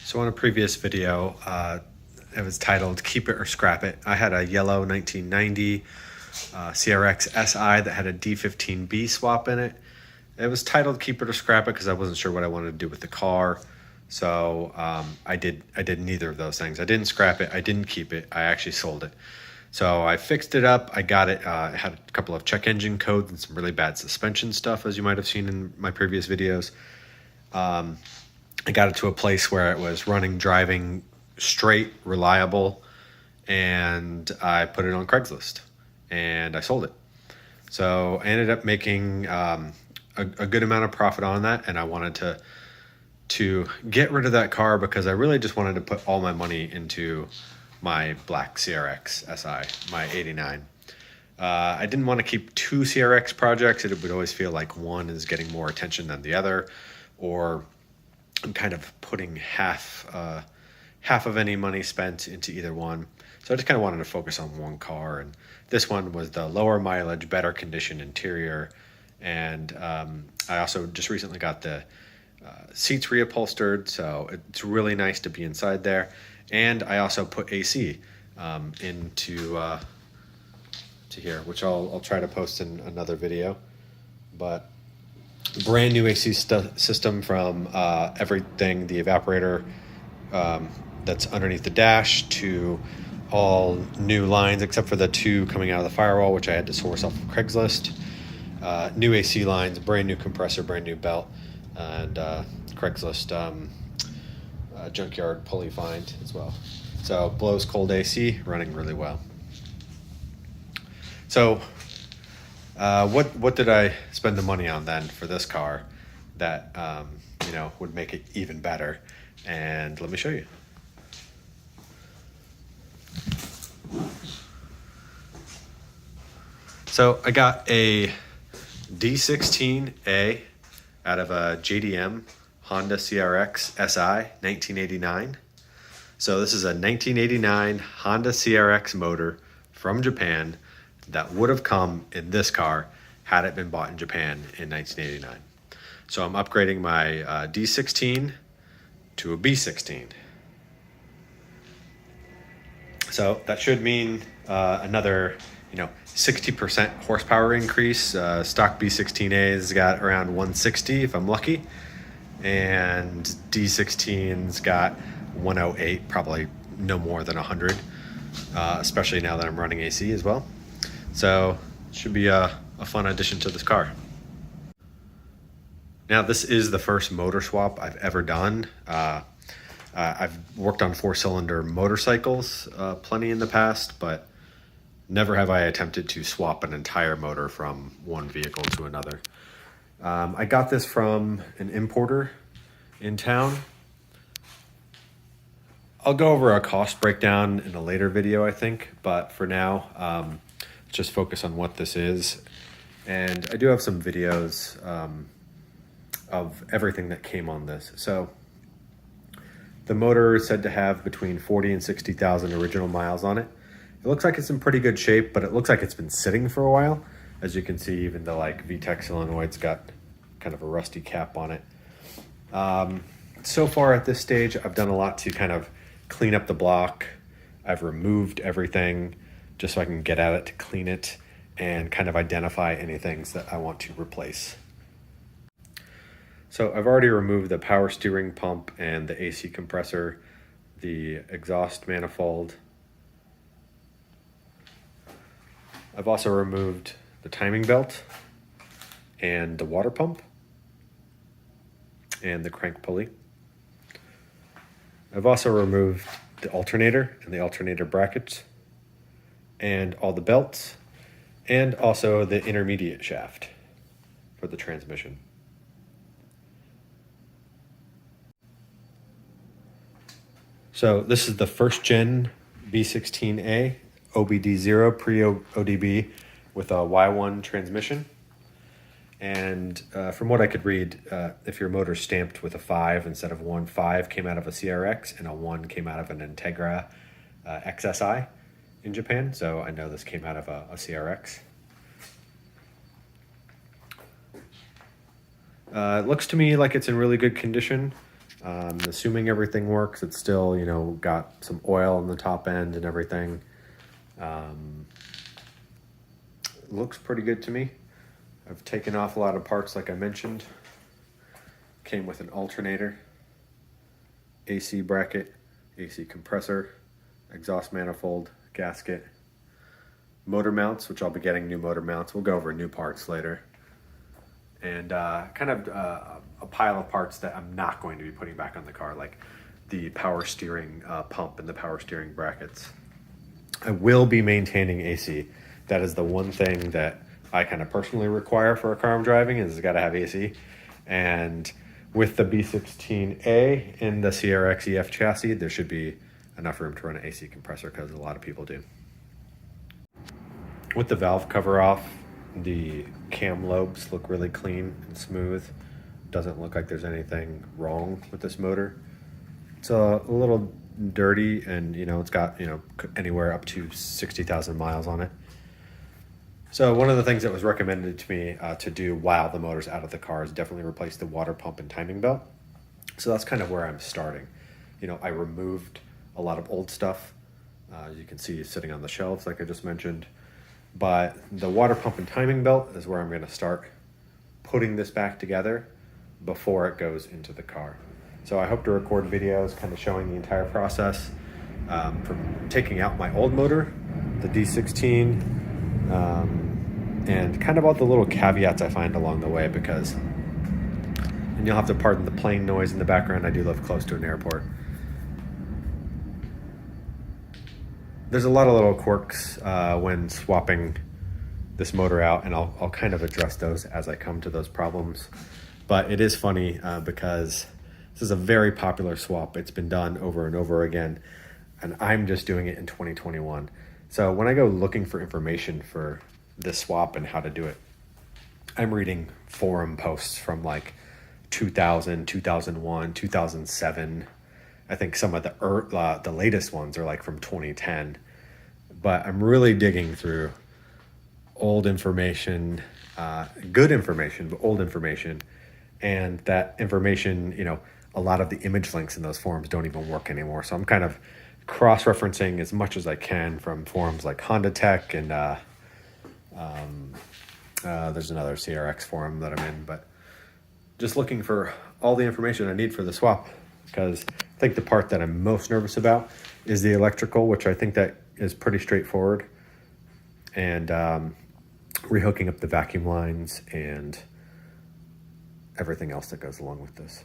So on a previous video, it was titled Keep It or Scrap It. I had a yellow 1990 CRX Si that had a D15B swap in it. It was titled Keep It or Scrap It because I wasn't sure what I wanted to do with the car. So I did neither of those things. I didn't scrap it. I didn't keep it. I actually sold it. So I fixed it up. I got it. It had a couple of check engine codes and some really bad suspension stuff, as you might have seen in my previous videos. I got it to a place where it was running, driving straight, reliable, and I put it on Craigslist and I sold it. So I ended up making a good amount of profit on that, and I wanted to get rid of that car because I really just wanted to put all my money into my black CRX Si, my 89. I didn't want to keep two CRX projects. It would always feel like one is getting more attention than the other, or I'm kind of putting half of any money spent into either one. So I just kind of wanted to focus on one car, and this one was the lower mileage, better condition interior. And I also just recently got the seats reupholstered, so it's really nice to be inside there. And I also put AC into to here, which I'll try to post in another video. But brand new AC system from everything, the evaporator that's underneath the dash, to all new lines except for the two coming out of the firewall, which I had to source off of Craigslist. New AC lines, brand new compressor, brand new belt, and Craigslist junkyard pulley find as well. So blows cold AC, running really well. So what did I spend the money on then for this car that would make it even better? And let me show you. So I got a D16A out of a JDM Honda CRX Si 1989. So this is a 1989 Honda CRX motor from Japan that would have come in this car had it been bought in Japan in 1989. So I'm upgrading my D16 to a B16. So that should mean another 60% horsepower increase. Stock B16A's got around 160 if I'm lucky, and D16's got 108, probably no more than 100, especially now that I'm running AC as well. So it should be a fun addition to this car. Now, this is the first motor swap I've ever done. I've worked on four-cylinder motorcycles plenty in the past, but never have I attempted to swap an entire motor from one vehicle to another. I got this from an importer in town. I'll go over a cost breakdown in a later video, I think, but for now, just focus on what this is. And I do have some videos of everything that came on this. So the motor is said to have between 40 and 60,000 original miles on it. It looks like it's in pretty good shape, but it looks like it's been sitting for a while. As you can see, even the VTEC solenoid's got kind of a rusty cap on it. So far at this stage, I've done a lot to kind of clean up the block. I've removed everything just so I can get at it to clean it and kind of identify any things that I want to replace. So I've already removed the power steering pump and the AC compressor, the exhaust manifold. I've also removed the timing belt and the water pump and the crank pulley. I've also removed the alternator and the alternator brackets and all the belts, and also the intermediate shaft for the transmission. So this is the first gen B16A OBD0 pre-ODB with a Y1 transmission. And from what I could read, if your motor's stamped with a 5 instead of 1, 5 came out of a CRX and a 1 came out of an Integra XSI in Japan. So I know this came out of a CRX. It looks to me like it's in really good condition. Assuming everything works, it's still, got some oil on the top end and everything. Looks pretty good to me. I've taken off a lot of parts like I mentioned. Came with an alternator, AC bracket, AC compressor, exhaust manifold, gasket, motor mounts, which I'll be getting new motor mounts. We'll go over new parts later. And kind of a pile of parts that I'm not going to be putting back on the car, like the power steering pump and the power steering brackets. I will be maintaining AC. That is the one thing that I kind of personally require for a car I'm driving, is it's got to have AC. And with the B16A in the CRX Si chassis, there should be enough room to run an AC compressor, because a lot of people do. With the valve cover off, the cam lobes look really clean and smooth. Doesn't look like there's anything wrong with this motor. It's a little dirty, and it's got anywhere up to 60,000 miles on it. So one of the things that was recommended to me to do while the motor's out of the car is definitely replace the water pump and timing belt. So that's kind of where I'm starting. I removed a lot of old stuff. You can see sitting on the shelves like I just mentioned. But the water pump and timing belt is where I'm going to start putting this back together before it goes into the car. So I hope to record videos kind of showing the entire process from taking out my old motor, the D16, and kind of all the little caveats I find along the way, because, and you'll have to pardon the plane noise in the background, I do live close to an airport. There's a lot of little quirks when swapping this motor out, and I'll kind of address those as I come to those problems. But it is funny because this is a very popular swap. It's been done over and over again, and I'm just doing it in 2021. So when I go looking for information for this swap and how to do it, I'm reading forum posts from like 2000, 2001, 2007. I think some of the latest ones are like from 2010, but I'm really digging through old information, good information, but old information. And that information, a lot of the image links in those forums don't even work anymore. So I'm kind of cross-referencing as much as I can from forums like Honda Tech, and there's another CRX forum that I'm in, but just looking for all the information I need for the swap, because I think the part that I'm most nervous about is the electrical, which I think that is pretty straightforward, and rehooking up the vacuum lines and everything else that goes along with this.